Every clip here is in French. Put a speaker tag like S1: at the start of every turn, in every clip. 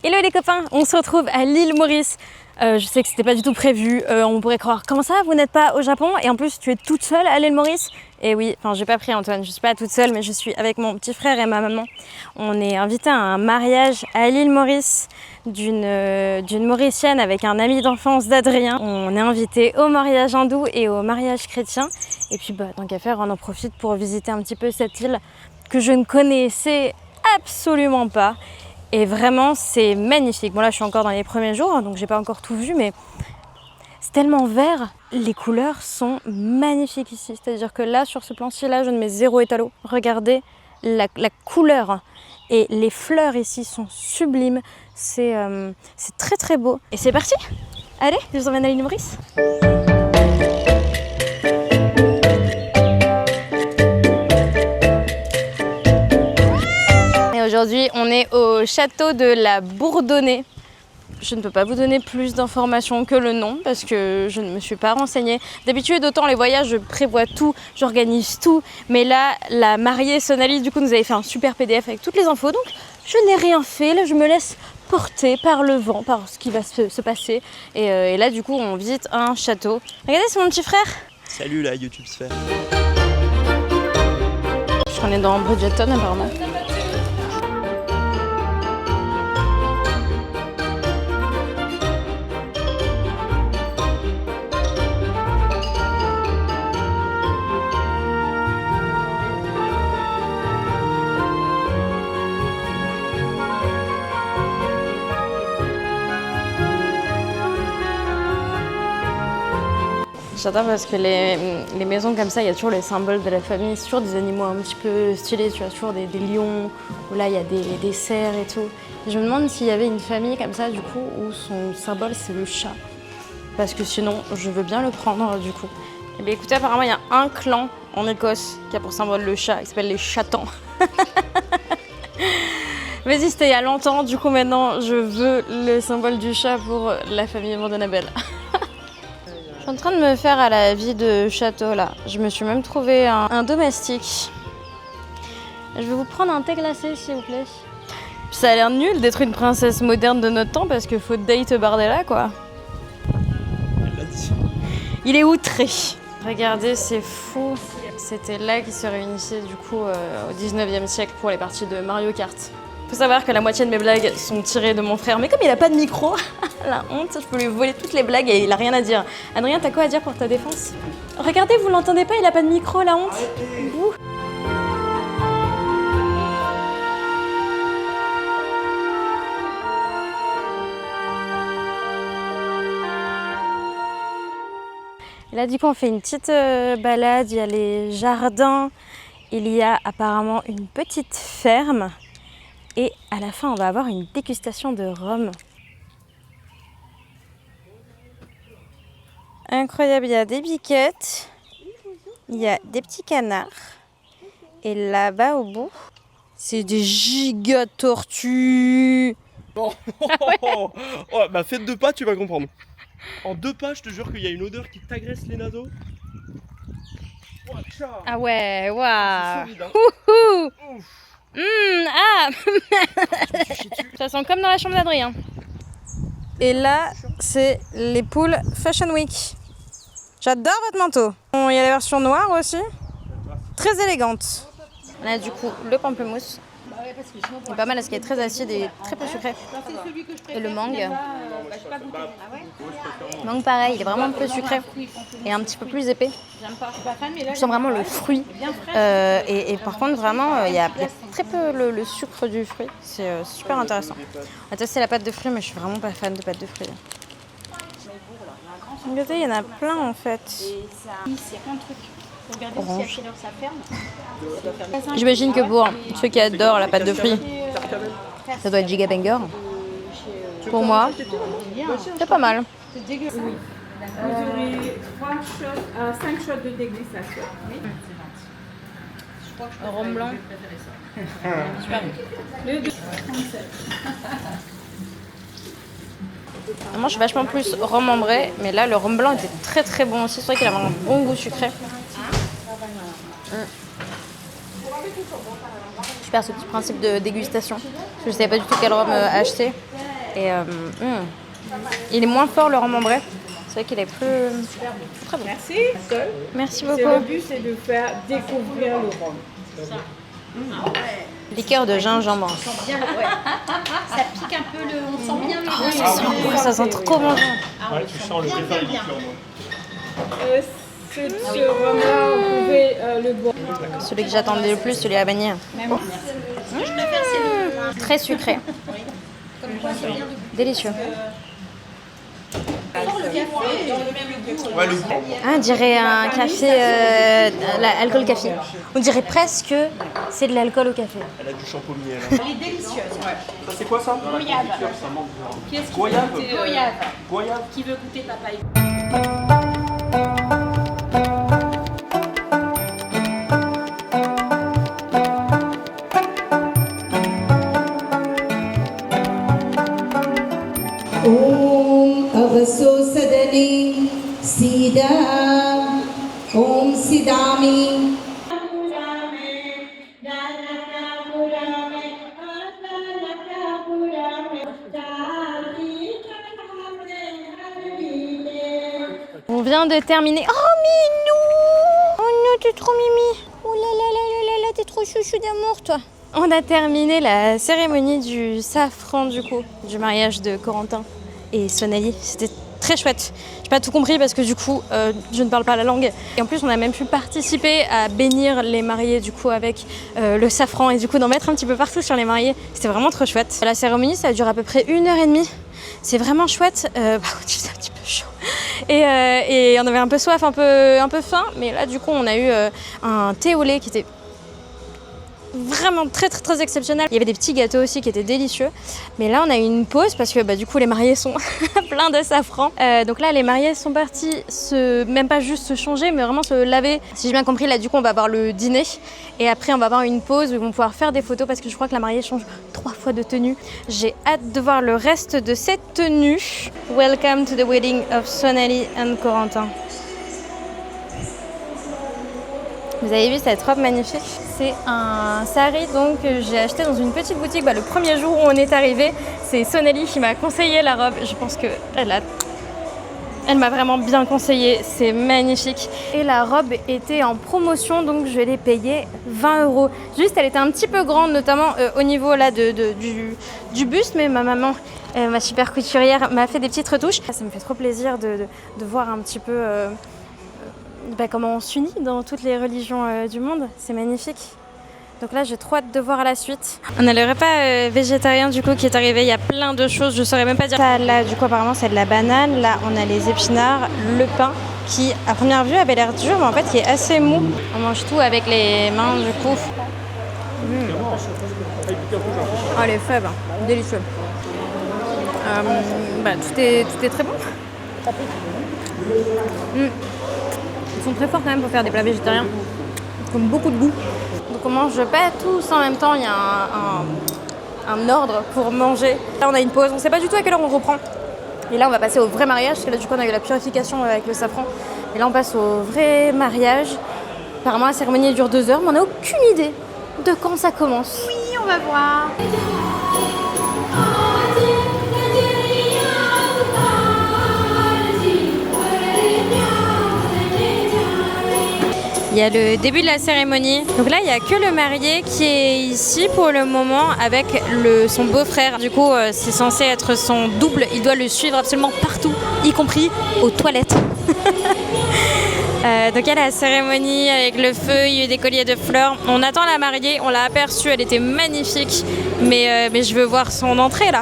S1: Hello les copains, on se retrouve à l'île Maurice. Je sais que c'était pas du tout prévu, on pourrait croire comment ça, vous n'êtes pas au Japon et en plus tu es toute seule à l'île Maurice. Et oui, enfin j'ai pas pris Antoine, je suis pas toute seule mais je suis avec mon petit frère et ma maman. On est invité à un mariage à l'île Maurice d'une Mauricienne avec un ami d'enfance d'Adrien. On est invité au mariage hindou et au mariage chrétien. Et puis tant qu'à faire, on en profite pour visiter un petit peu cette île que je ne connaissais absolument pas. Et vraiment, c'est magnifique. Bon là, je suis encore dans les premiers jours, donc j'ai pas encore tout vu, mais c'est tellement vert. Les couleurs sont magnifiques ici. C'est-à-dire que là, sur ce plan-ci, là, je ne mets zéro étalot. Regardez la couleur. Et les fleurs ici sont sublimes. C'est très très beau. Et c'est parti! Allez, je vous emmène à l'île Maurice. Aujourd'hui, on est au château de la Bourdonnais. Je ne peux pas vous donner plus d'informations que le nom parce que je ne me suis pas renseignée. D'habitude, autant les voyages, je prévois tout, j'organise tout. Mais là, la mariée Sonali, du coup, nous avait fait un super PDF avec toutes les infos. Donc, je n'ai rien fait. Là, je me laisse porter par le vent, par ce qui va se passer. Et là, du coup, on visite un château. Regardez, c'est mon petit frère.
S2: Salut la YouTube sphère.
S1: Je crois qu'on est dans Bridgerton, apparemment. J'adore parce que les maisons comme ça, il y a toujours les symboles de la famille, c'est toujours des animaux un petit peu stylés, tu vois, toujours des lions, où là il y a des cerfs et tout. Et je me demande s'il y avait une famille comme ça, du coup, où son symbole c'est le chat. Parce que sinon, je veux bien le prendre, du coup. Et bien écoutez, apparemment il y a un clan en Écosse qui a pour symbole le chat, qui s'appelle les Chattans. Vas-y, c'était il y a longtemps, du coup maintenant je veux le symbole du chat pour la famille Vandenabel. Je suis en train de me faire à la vie de château là. Je me suis même trouvé un domestique. Je vais vous prendre un thé glacé s'il vous plaît. Puis ça a l'air nul d'être une princesse moderne de notre temps parce que faut date Bardella quoi.
S2: Elle l'a dit.
S1: Il est outré. Regardez, c'est fou. C'était là qu'ils se réunissaient du coup au 19e siècle pour les parties de Mario Kart. Faut savoir que la moitié de mes blagues sont tirées de mon frère, mais comme il a pas de micro, la honte, je peux lui voler toutes les blagues et il a rien à dire. Adrien, t'as quoi à dire pour ta défense? Regardez, vous l'entendez pas, il a pas de micro, la honte. Ouh. Là, du coup, on fait une petite balade, il y a les jardins, il y a apparemment une petite ferme. Et à la fin, on va avoir une dégustation de rhum. Incroyable, il y a des biquettes, il y a des petits canards. Et là-bas au bout, c'est des giga tortues.
S2: Oh, bah faites 2 pas, tu vas comprendre. En 2 pas, je te jure qu'il y a une odeur qui t'agresse les naseaux.
S1: Ah ouais, waouh.
S2: Ouf.
S1: Ah. Ça sent comme dans la chambre d'Adrien. Et là, c'est les poules Fashion Week. J'adore votre manteau. Il y a la version noire aussi. Très élégante. On a du coup le pamplemousse. C'est pas mal parce qu'il est très acide et très peu sucré. Et le mangue. Le mangue pareil, il est vraiment un peu sucré et un petit peu plus épais. Je sens vraiment le fruit. Et par contre, vraiment, il y a très peu le sucre du fruit. C'est super intéressant. On va tester la pâte de fruits, mais je suis vraiment pas fan de pâte de fruits. Regardez, il y en a plein en fait. Orange. J'imagine que pour ceux qui adorent la pâte de fruits, ça doit être giga banger. Pour moi, c'est pas mal.
S3: Vous aurez 5 shots de dégustation.
S1: Rhum blanc. Super. Moi, je suis vachement plus rhum ambré, mais là, le rhum blanc était très très bon aussi. C'est vrai qu'il avait un bon goût sucré. Super ce petit principe de dégustation. Parce que je savais pas du tout quel rhum acheter. Et il est moins fort le remembré. C'est vrai qu'il est plus très bon.
S3: Merci.
S1: Merci
S3: Le
S1: beaucoup.
S3: but, c'est de faire découvrir le rhum.
S1: Liqueur de gingembre.
S4: Bien, ouais. Ça pique un peu, on sent bien le vin.
S1: Ça sent trop bon.
S2: Ouais, tu sens le départ
S4: bien.
S3: Ce rhum-là, on pouvait le boire.
S1: Celui que j'attendais le plus, celui à vanille.
S4: Je préfère c'est
S1: Très sucré.
S4: comme quoi c'est bien de
S1: Délicieux.
S2: Ouais, le goût.
S1: Ah, on dirait un café, alcool café. On dirait presque c'est de l'alcool au café.
S2: Elle a du champomier là.
S4: Elle est délicieuse.
S2: Ça c'est quoi ça?
S4: Goyave. Qui est-ce qui veut
S2: Goyave.
S4: goûter Goyave.
S2: Goyave.
S4: Qui veut goûter papaye?
S5: Om Avaso Sadani Sida Om Sidami
S1: On vient de terminer. Oh, Minou! Oh non, t'es trop mimi! Oh là là là là là là, t'es trop chouchou d'amour, toi! On a terminé la cérémonie du safran, du coup, du mariage de Corentin et Sonali. C'était très chouette. J'ai pas tout compris parce que du coup, je ne parle pas la langue. Et en plus, on a même pu participer à bénir les mariés, du coup, avec le safran et du coup, d'en mettre un petit peu partout sur les mariés. C'était vraiment trop chouette. La cérémonie, ça dure à peu près 1h30. C'est vraiment chouette. Par contre, c'est un petit peu chaud. Et on avait un peu soif, un peu faim. Mais là, du coup, on a eu un thé au lait qui était vraiment très très très exceptionnel. Il y avait des petits gâteaux aussi qui étaient délicieux. Mais là, on a eu une pause parce que du coup, les mariés sont pleins de safran. Donc là, les mariés sont partis même pas juste se changer, mais vraiment se laver. Si j'ai bien compris, là, du coup, on va avoir le dîner. Et après, on va avoir une pause où ils vont pouvoir faire des photos parce que je crois que la mariée change 3 fois de tenue. J'ai hâte de voir le reste de cette tenue. Welcome to the wedding of Sonali and Corentin. Vous avez vu cette robe magnifique? C'est un sari donc que j'ai acheté dans une petite boutique le premier jour où on est arrivé. C'est Sonali qui m'a conseillé la robe. Je pense elle m'a vraiment bien conseillé. C'est magnifique. Et la robe était en promotion donc je l'ai payée 20 €. Juste elle était un petit peu grande notamment au niveau là du buste, mais ma maman, ma super couturière, m'a fait des petites retouches. Ça me fait trop plaisir de voir un petit peu comment on s'unit dans toutes les religions du monde. C'est magnifique. Donc là, j'ai trop hâte de voir la suite. On a le repas végétarien du coup qui est arrivé. Il y a plein de choses, je saurais même pas dire. Ça, là, du coup, apparemment, c'est de la banane. Là, on a les épinards, le pain qui, à première vue, avait l'air dur, mais en fait, qui est assez mou. On mange tout avec les mains, du coup. Oh, les fèves, délicieux. Tout est très bon. Ils sont très forts quand même pour faire des plats végétariens. Comme beaucoup de goût. Donc on mange pas tous en même temps, il y a un ordre pour manger. Là on a une pause, on sait pas du tout à quelle heure on reprend. Et là on va passer au vrai mariage, parce que là du coup on a eu la purification avec le safran. Et là on passe au vrai mariage. Apparemment la cérémonie dure 2 heures, mais on n'a aucune idée de quand ça commence.
S4: Oui, on va voir.
S1: Il y a le début de la cérémonie. Donc là, il n'y a que le marié qui est ici pour le moment avec son beau-frère. Du coup, c'est censé être son double. Il doit le suivre absolument partout, y compris aux toilettes. Donc il y a la cérémonie avec le feu, il y a eu des colliers de fleurs. On attend la mariée, on l'a aperçue, elle était magnifique. Mais je veux voir son entrée là.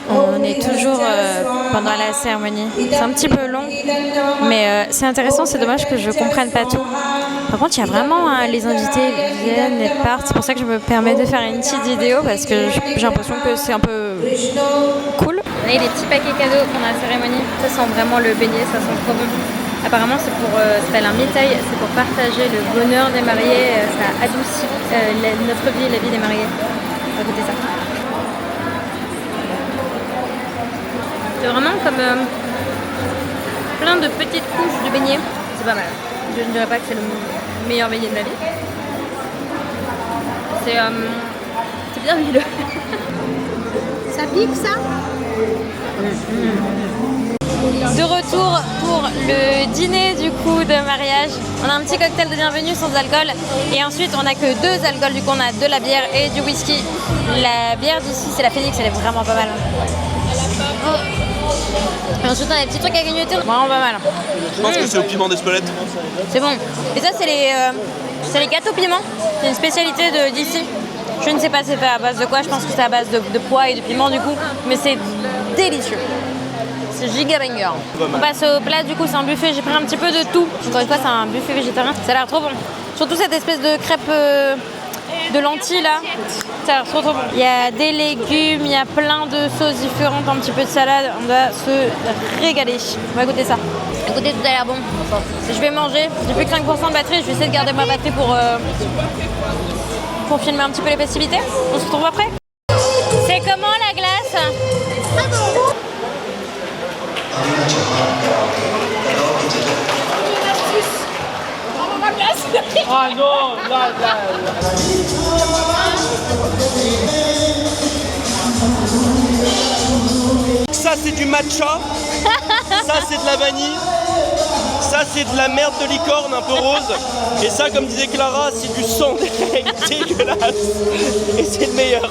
S1: On est toujours pendant la cérémonie. C'est un petit peu long, mais c'est intéressant. C'est dommage que je comprenne pas tout. Par contre, il y a vraiment les invités viennent et partent. C'est pour ça que je me permets de faire une petite vidéo parce que j'ai l'impression que c'est un peu cool. Là, il y a des petits paquets cadeaux pendant la cérémonie. Ça sent vraiment le beignet, ça sent trop bon. Apparemment, c'est pour, ça s'appelle un mitaï, c'est pour partager le bonheur des mariés. Ça adoucit notre vie et la vie des mariés. On va goûter ça. C'est vraiment comme plein de petites couches de beignets. C'est pas mal. Je ne dirais pas que c'est le meilleur beignet de ma vie. C'est bien huileux.
S4: Ça pique ça?
S1: De retour pour le dîner du coup de mariage. On a un petit cocktail de bienvenue sans alcool et ensuite on a que 2 alcools, du coup on a de la bière et du whisky. La bière d'ici c'est la Phoenix, elle est vraiment pas mal. Et ensuite on a des petits trucs à grignoter, vraiment pas mal.
S2: Je pense que c'est au piment d'Espelette.
S1: C'est bon. Et ça c'est les gâteaux piment, c'est une spécialité d'ici. Je ne sais pas c'est fait à base de quoi, je pense que c'est à base de pois et de piment du coup, mais c'est délicieux. C'est giga banger. On passe au plat, du coup c'est un buffet, j'ai pris un petit peu de tout. Encore une fois c'est un buffet végétarien, ça a l'air trop bon. Surtout cette espèce de crêpe de lentilles là, ça a l'air trop bon. Il y a des légumes, il y a plein de sauces différentes, un petit peu de salade, on va se régaler. On va goûter ça. Écoutez, tout a l'air bon. Je vais manger, j'ai plus que 5% de batterie, je vais essayer de garder ma batterie pour filmer un petit peu les festivités. On se retrouve après. C'est comment la glace?
S2: Ah non, là. Ça c'est du matcha, ça c'est de la vanille, ça c'est de la merde de licorne un peu rose, et ça comme disait Clara c'est du sang dégueulasse, et c'est le meilleur.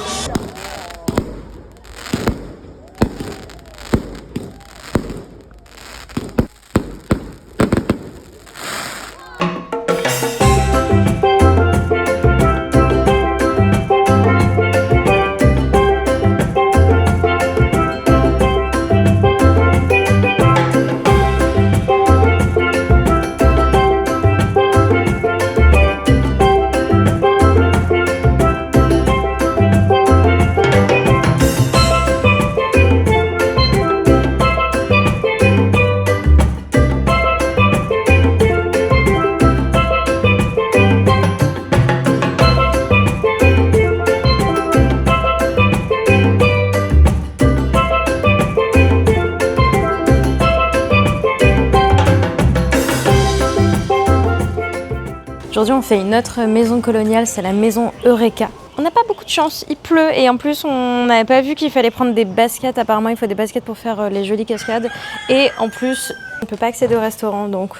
S1: Aujourd'hui, on fait une autre maison coloniale, c'est la maison Eureka. On n'a pas beaucoup de chance, il pleut et en plus on n'avait pas vu qu'il fallait prendre des baskets. Apparemment il faut des baskets pour faire les jolies cascades et en plus on ne peut pas accéder au restaurant donc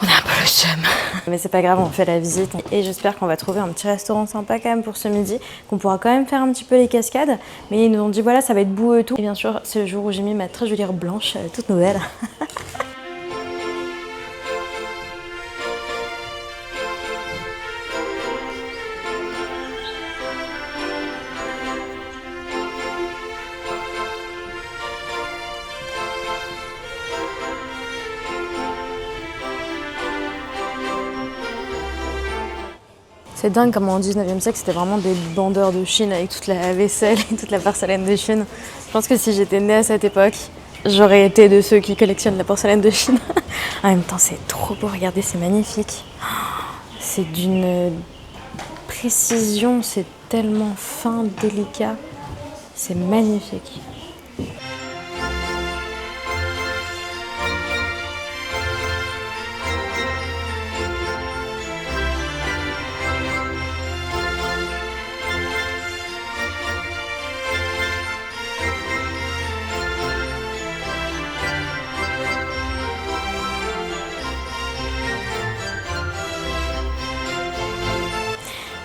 S1: on a un peu le seum. Mais c'est pas grave, on fait la visite et j'espère qu'on va trouver un petit restaurant sympa quand même pour ce midi, qu'on pourra quand même faire un petit peu les cascades. Mais ils nous ont dit voilà ça va être boueux et tout. Et bien sûr c'est le jour où j'ai mis ma très jolie robe blanche, toute nouvelle. C'est dingue comment au 19e siècle c'était vraiment des bandeurs de Chine avec toute la vaisselle et toute la porcelaine de Chine. Je pense que si j'étais née à cette époque, j'aurais été de ceux qui collectionnent la porcelaine de Chine. En même temps c'est trop beau, regardez c'est magnifique. C'est d'une précision, c'est tellement fin, délicat, c'est magnifique.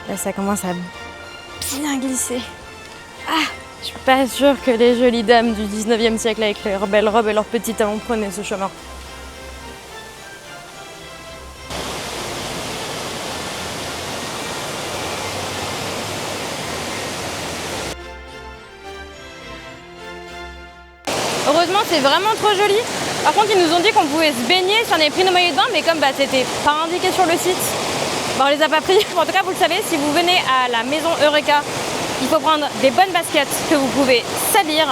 S1: Là, ça commence à bien glisser. Ah, je suis pas sûre que les jolies dames du 19e siècle avec leurs belles robes et leurs petits talons prenaient ce chemin. Heureusement, c'est vraiment trop joli. Par contre, ils nous ont dit qu'on pouvait se baigner si on avait pris nos maillots de bain, mais comme bah, c'était pas indiqué sur le site, bah, on les a pas pris. En tout cas, vous le savez, si vous venez à la maison Eureka, il faut prendre des bonnes baskets que vous pouvez salir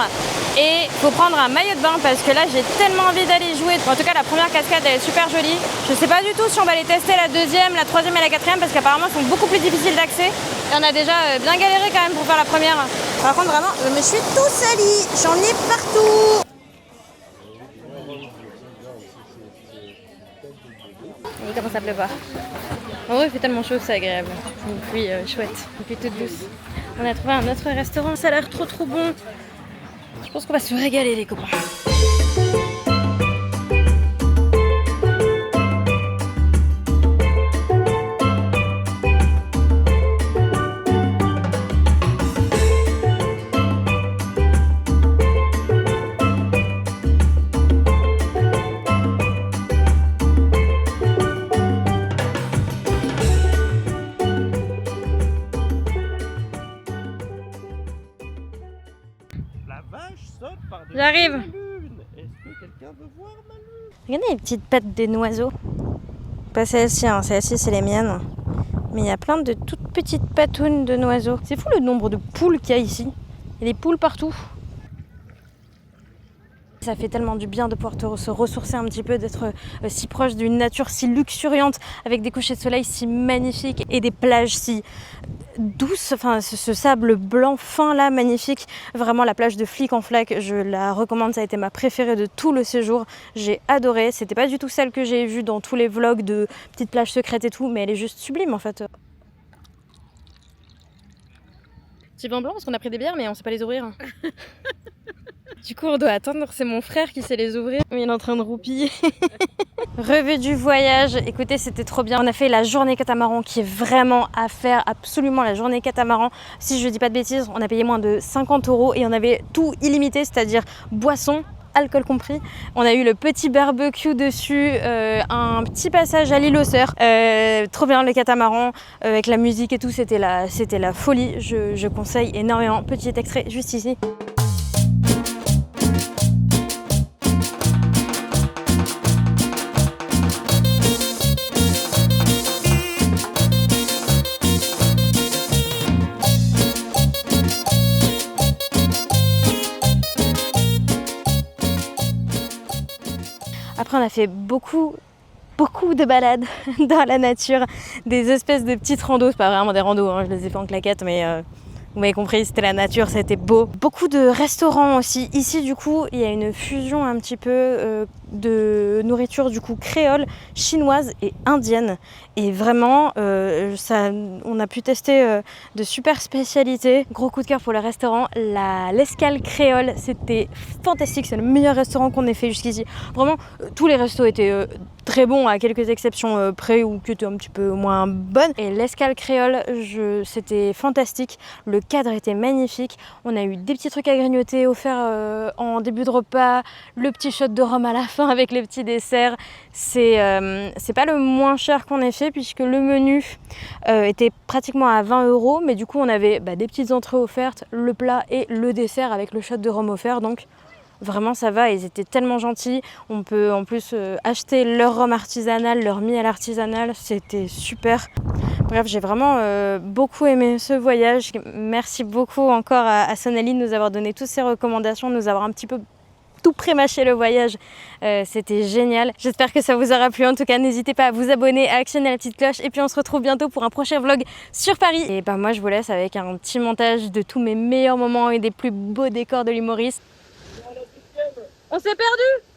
S1: et il faut prendre un maillot de bain parce que là j'ai tellement envie d'aller jouer. En tout cas, la première cascade elle est super jolie. Je sais pas du tout si on va les tester la deuxième, la troisième et la quatrième parce qu'apparemment elles sont beaucoup plus difficiles d'accès. Et on a déjà bien galéré quand même pour faire la première. Par contre, vraiment, je me suis tout sali, j'en ai partout. Il commence à pleuvoir. En vrai, il fait tellement chaud, c'est agréable. Une pluie chouette, une pluie toute douce. On a trouvé un autre restaurant, ça a l'air trop bon. Je pense qu'on va se régaler les copains. J'arrive.
S2: Est-ce que quelqu'un veut voir ma lune?
S1: Regardez les petites pattes des noiseaux. Pas celle-ci, hein. Celle-ci c'est les miennes. Mais il y a plein de toutes petites patounes de noiseaux. C'est fou le nombre de poules qu'il y a ici. Il y a des poules partout. Ça fait tellement du bien de pouvoir se ressourcer un petit peu, d'être si proche d'une nature si luxuriante, avec des couchers de soleil si magnifiques et des plages si douces. Enfin, ce sable blanc fin là, magnifique. Vraiment, la plage de Flic en Flac, je la recommande. Ça a été ma préférée de tout le séjour. J'ai adoré. C'était pas du tout celle que j'ai vue dans tous les vlogs de petites plages secrètes et tout, mais elle est juste sublime en fait. Petit vin blanc parce qu'on a pris des bières, mais on sait pas les ouvrir. Du coup, on doit attendre. C'est mon frère qui sait les ouvrir. Il est en train de roupiller. Revue du voyage. Écoutez, c'était trop bien. On a fait la journée catamaran qui est vraiment à faire. Absolument la journée catamaran. Si je dis pas de bêtises, on a payé moins de 50 € et on avait tout illimité, c'est-à-dire boisson, alcool compris. On a eu le petit barbecue dessus, un petit passage à l'île aux Sœurs. Trop bien le catamaran avec la musique et tout. C'était la folie. Je conseille énormément. Petit extrait juste ici. Après, on a fait beaucoup de balades dans la nature, des espèces de petites randos, c'est pas vraiment des randos, hein, je les ai fait en claquette, mais vous m'avez compris, c'était la nature, c'était beau. Beaucoup de restaurants aussi. Ici, du coup, il y a une fusion un petit peu de nourriture du coup créole, chinoise et indienne. Et vraiment, on a pu tester de super spécialités. Gros coup de cœur pour le restaurant, l'Escale Créole, c'était fantastique. C'est le meilleur restaurant qu'on ait fait jusqu'ici. Vraiment, tous les restos étaient très bons, à quelques exceptions près ou qui étaient un petit peu moins bonnes. Et l'Escale Créole, c'était fantastique. Le cadre était magnifique. On a eu des petits trucs à grignoter offerts en début de repas, le petit shot de rhum à la fin avec les petits desserts. C'est pas le moins cher qu'on ait fait puisque le menu était pratiquement à 20 €, mais du coup on avait des petites entrées offertes, le plat et le dessert avec le shot de rhum offert. Donc vraiment ça va, ils étaient tellement gentils. On peut en plus acheter leur rhum artisanal, leur miel artisanal, c'était super. Bref, j'ai vraiment beaucoup aimé ce voyage. Merci beaucoup encore à Sonali de nous avoir donné toutes ces recommandations, de nous avoir un petit peu tout pré-mâché le voyage. C'était génial. J'espère que ça vous aura plu. En tout cas, n'hésitez pas à vous abonner, à actionner la petite cloche. Et puis on se retrouve bientôt pour un prochain vlog sur Paris. Et moi, je vous laisse avec un petit montage de tous mes meilleurs moments et des plus beaux décors de l'humoriste. On s'est perdu!